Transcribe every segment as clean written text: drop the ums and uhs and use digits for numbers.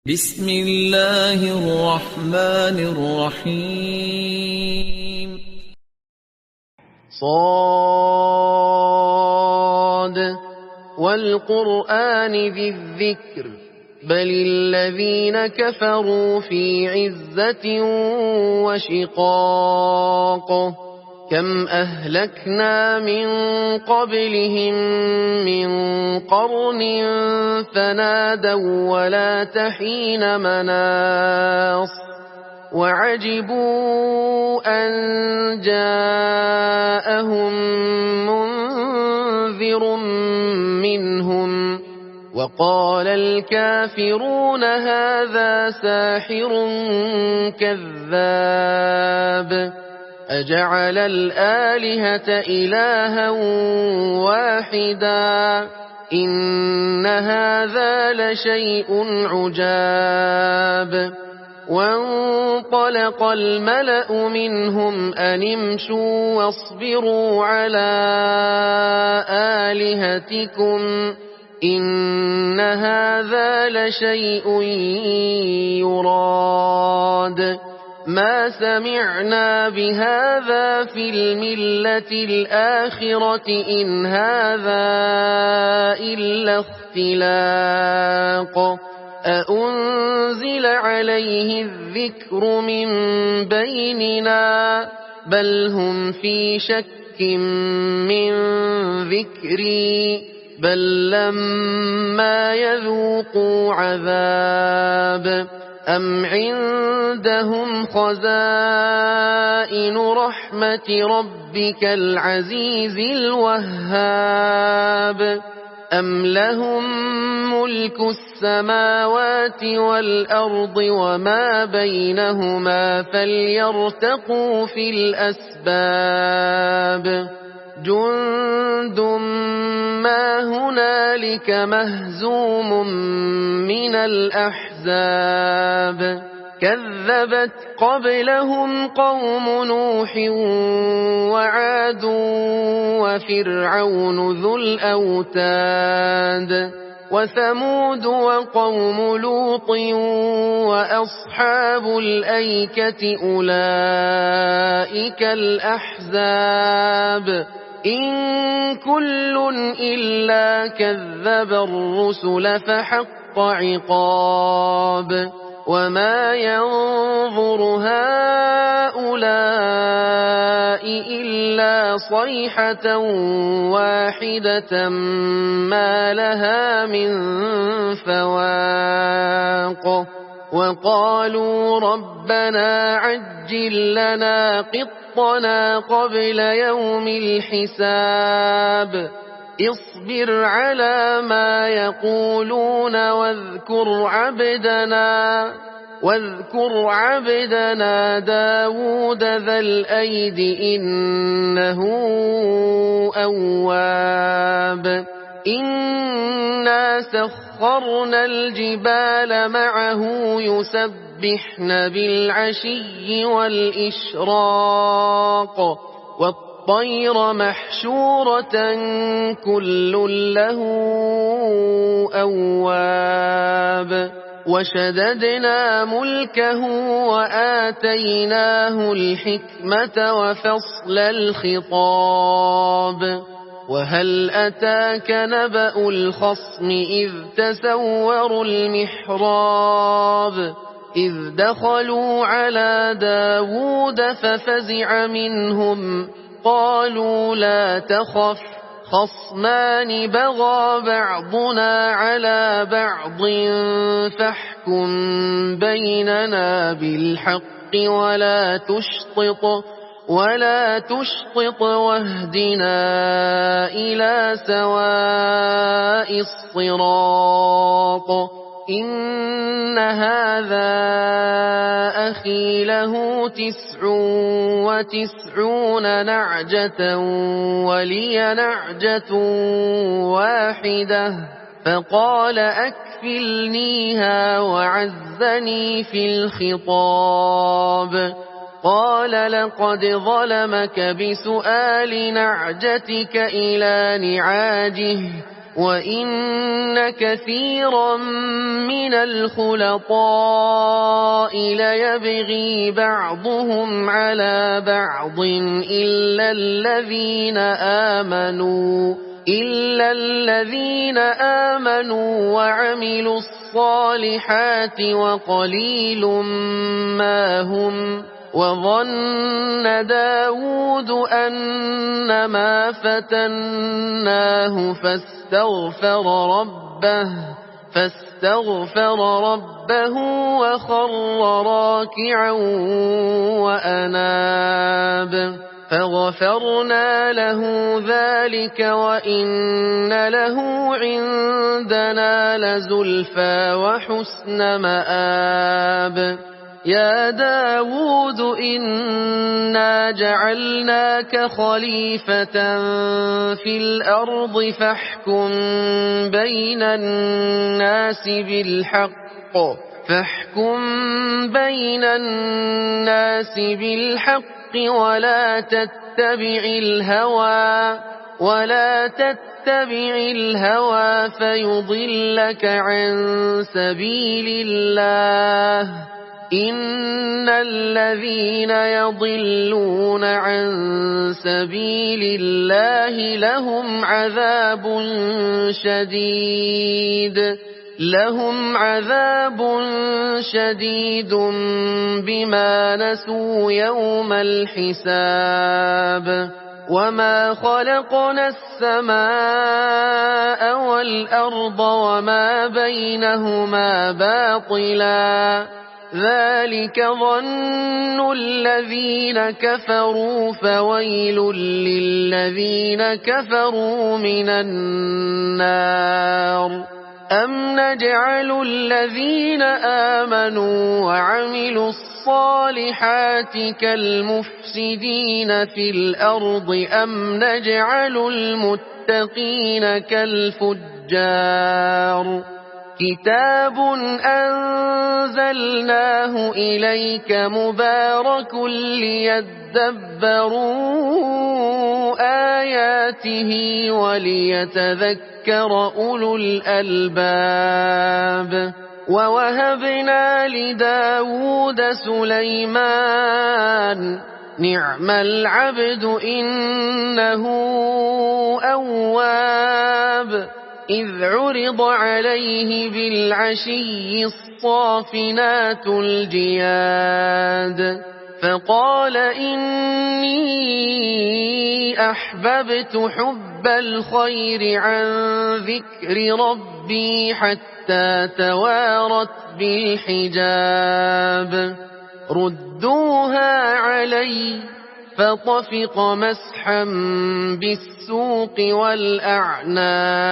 بسم الله الرحمن الرحيم صاد والقرآن ذي الذكر بل الذين كفروا في عزة وشقاق كم أهلكنا من قبلهم من قرن فنادوا ولا تحين مناص وعجبوا أن جاءهم منذر منهم وقال الكافرون هذا ساحر كذاب أجعل الآلهة إلها واحدا إن هذا لشيء عجاب وانطلق الملأ منهم أن امشوا واصبروا على آلهتكم إن هذا لشيء يراد ما سمعنا بهذا في الملة الآخرة إن هذا إلا اختلاق أأنزل عليه الذكر من بيننا بل هم في شك من ذكري بل لما يذوقوا عذاب أم عندهم خزائن رحمة ربك العزيز الوهاب أم لهم ملك السماوات والأرض وما بينهما فليرتقوا في الأسباب جند ما هنالك مهزوم من الأحزاب كذبت قبلهم قوم نوح وعاد وفرعون ذو الأوتاد وثمود وقوم لوط وأصحاب الأيكة أولئك الأحزاب إن كل إلا كذب الرسل فحق عقاب وما ينظر هؤلاء إلا صيحة واحدة ما لها من فواق وقالوا ربنا عجل لنا قطنا قبل يوم الحساب اصبر على ما يقولون واذكر عبدنا داود ذا الأيد إنه أواب إنا سخرنا الجبال معه يسبحن بالعشي والإشراق والطير محشورة كل له أواب وشددنا ملكه وآتيناه الحكمة وفصل الخطاب وهل أتاك نبأ الخصم إذ تسوروا المحراب إذ دخلوا على داود ففزع منهم قالوا لا تخف خصمان بغى بعضنا على بعض فاحكم بيننا بالحق ولا تشطط واهدنا إلى سواء الصراط إن هذا أخي له 99 نعجة ولي نعجة واحدة فقال أكفلنيها وعزني في الخطاب قال لقد ظلمك بسؤال نعجتك إلى نعاجه وإن كثيرا من الخلطاء ليبغي بعضهم على بعض إلا الذين آمنوا وعملوا الصالحات وقليل ما هم. وظن داود أنما فتناه فاستغفر ربه وخر راكعا وأناب فغفرنا له ذلك وإن له عندنا لزلفى وحسن مآب. يا داود إنا جعلناك خليفة في الأرض فاحكم بين الناس بالحق ولا تتبع الهوى فيضلك عن سبيل الله. إن الذين يضلون عن سبيل الله لهم عذاب شديد بما نسوا يوم الحساب. وما خلقنا السماء والأرض وما بينهما باطلا ذلك ظن الذين كفروا فويل للذين كفروا من النار. أم نجعل الذين آمنوا وعملوا الصالحات كالمفسدين في الأرض أم نجعل المتقين كالفجار. كتاب أنزلناه إليك مبارك ليدبروا آياته وليتذكر أولو الألباب. ووهبنا لداود سليمان نعم العبد إنه أواب. إذ عرض عليه بالعشي الصافنات الجياد فقال إني أحببت حب الخير عن ذكر ربي حتى توارت بالحجاب. ردوها علي فطفق مسحا بالسوق والأعناق.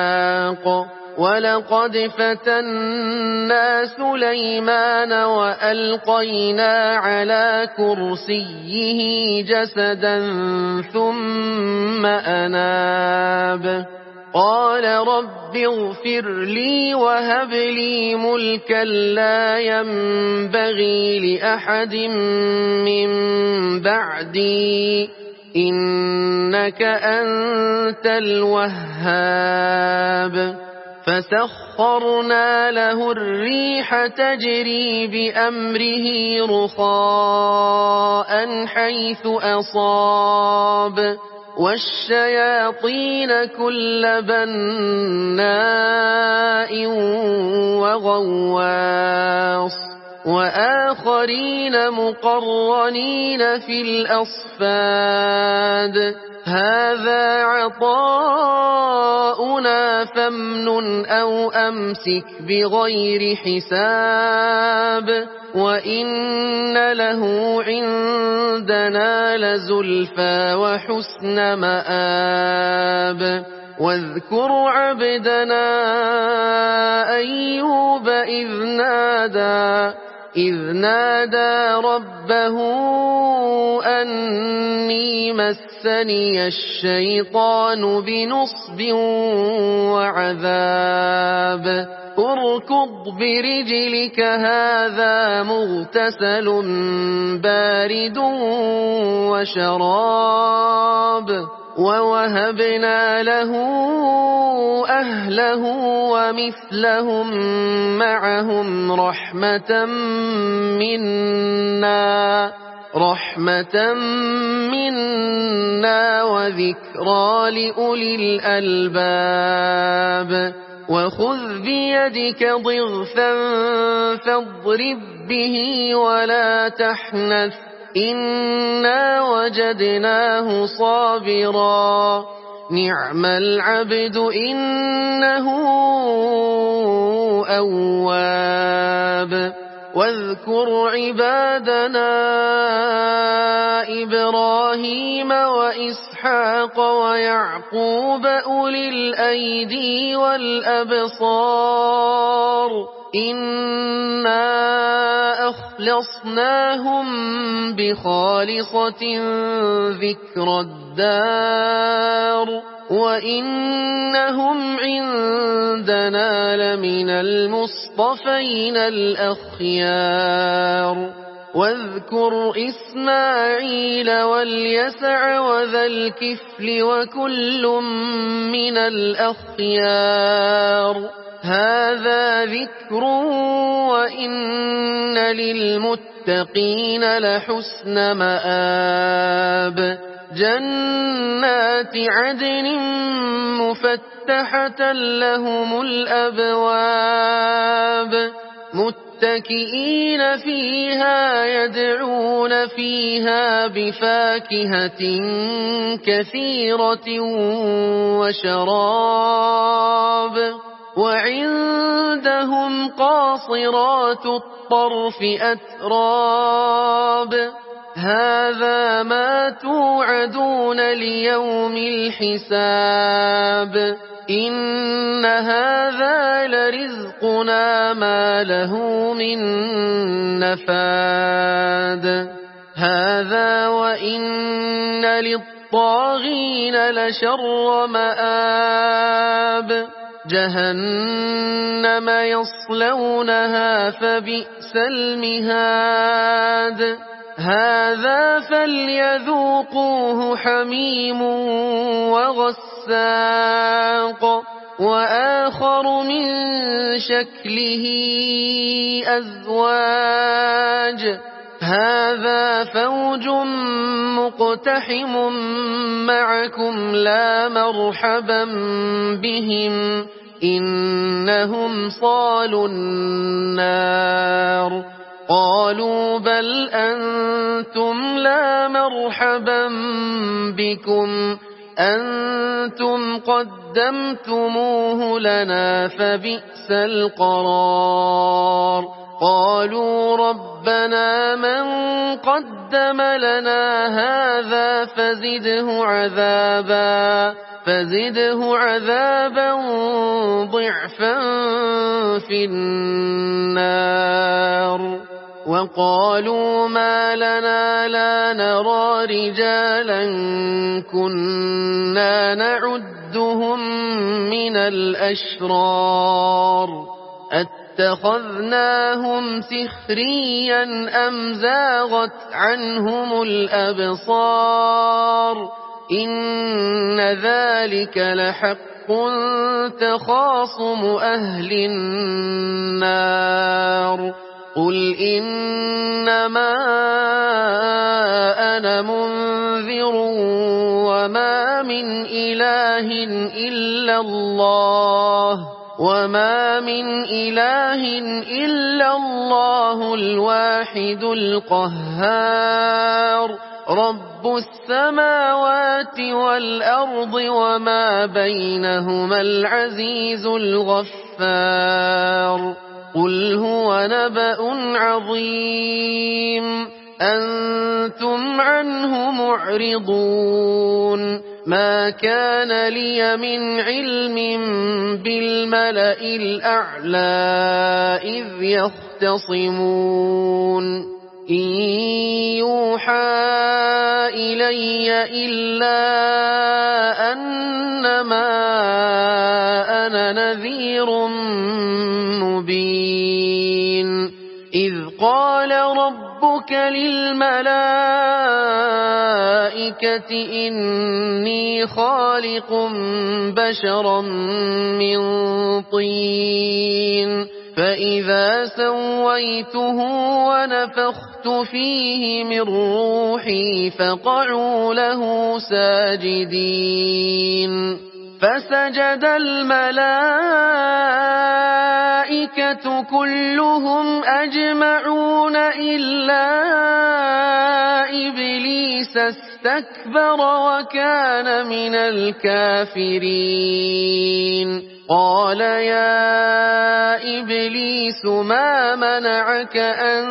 ولقد فتنا سليمان وألقينا على كرسيه جسدا ثم أناب. قال رب اغفر لي وهب لي ملكا لا ينبغي لأحد من بعدي إنك أنت الوهاب. فسخرنا له الريح تجري بأمره رخاء حيث أصاب والشياطين كل بناء وغواص وآخرين مقرنين في الأصفاد. هذا عطاؤنا فامنن أو أمسك بغير حساب وإن له عندنا لزلفى وحسن مآب. واذكر عبدنا أيوب إذ نادى ربه أني مسني الشيطان بنصب وعذاب. اركض برجلك هذا مغتسل بارد وشراب. ووهبنا له أهله ومثلهم معهم رحمة منا وذكرى لأولي الألباب وخذ بيدك ضغثا فاضرب به ولا تحنث إنا وجدناه صابرا نعم العبد إنه أواب واذكر عبادنا إبراهيم وإسحاق ويعقوب أولي الأيدي والأبصار إنا أخلصناهم بخالصة ذكر الدار وإنهم عندنا لمن المصطفين الأخيار واذكر إسماعيل واليسع وذا الكفل وكل من الأخيار هذا ذكر وإن للمتقين لحسن مآب جنات عدن مفتحة لهم الأبواب متكئين فيها يدعون فيها بفاكهة كثيرة وشراب وعندهم قاصرات الطرف أتراب هذا ما توعدون ليوم الحساب إن هذا لرزقنا ما له من نفاد هذا وإن للطاغين لشر مآب جهنم يصلونها فبئس المهاد هذا فليذوقوه حميم وغساق وآخر من شكله أزواج هذا فوج مقتحم معكم لا مرحبا بهم إنهم صالوا النار قالوا بل أنتم لا مرحبا بكم أنتم قدمتموه لنا فبئس القرار قالوا ربنا من قدم لنا هذا فزده عذابا ضعفا في النار وقالوا ما لنا لا نرى رجالا كنا نعدهم من الأشرار اتخذناهم سخريا أم زاغت عنهم الأبصار إن ذلك لحق تخاصم أهل النار قل إنما أنا منذر وما من إله إلا الله الواحد القهار رب السماوات والأرض وما بينهما العزيز الغفار قل هو نبأ عظيم أنتم عنه معرضون ما كان لي من علم بالملأ الأعلى إذ يختصمون إن يوحى إلي إلا أنما أنا نذير مبين إذ قال ربك للملائكة إني خالق بشرا من طين فإذا سويته ونفخت فيه من روحي فقعوا له ساجدين فسجد الملائكة كلهم أجمعون إلا إبليس استكبر وكان من الكافرين قال يا إبليس ما منعك أن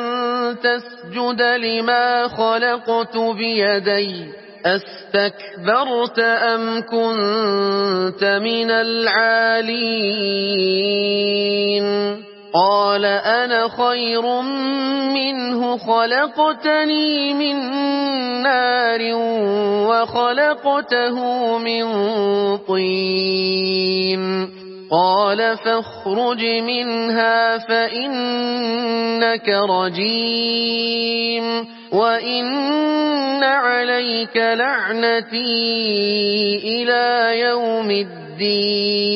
تسجد لما خلقت بيدي أستكبرت أم كنت من العالين قال أنا خير منه خلقتني من نار وخلقته من طين قال فاخرج منها فإنك رجيم وإن عليك لعنتي إلى يوم الدين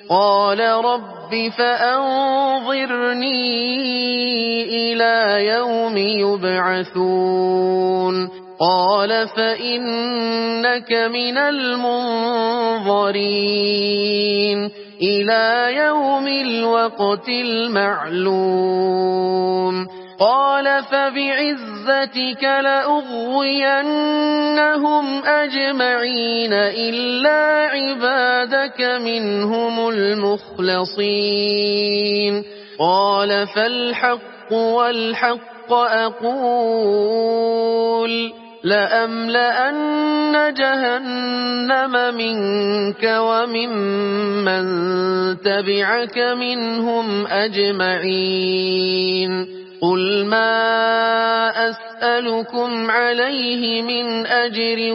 قال رب فأنظرني إلى يوم يبعثون قال فإنك من المنظرين إلى يوم الوقت المعلوم قال فبعزتك لأغوينهم أجمعين إلا عبادك منهم المخلصين قال فالحق والحق أقول لأملأن جهنم منك وممن تبعك منهم أجمعين قل ما أسألكم عليه من أجر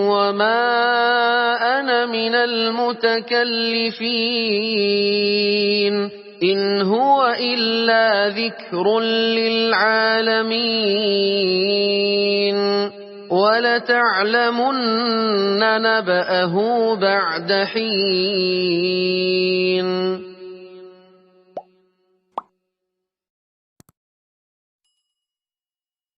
وما أنا من المتكلفين إن هو إلا ذكر للعالمين ولتعلمن نبأه بعد حين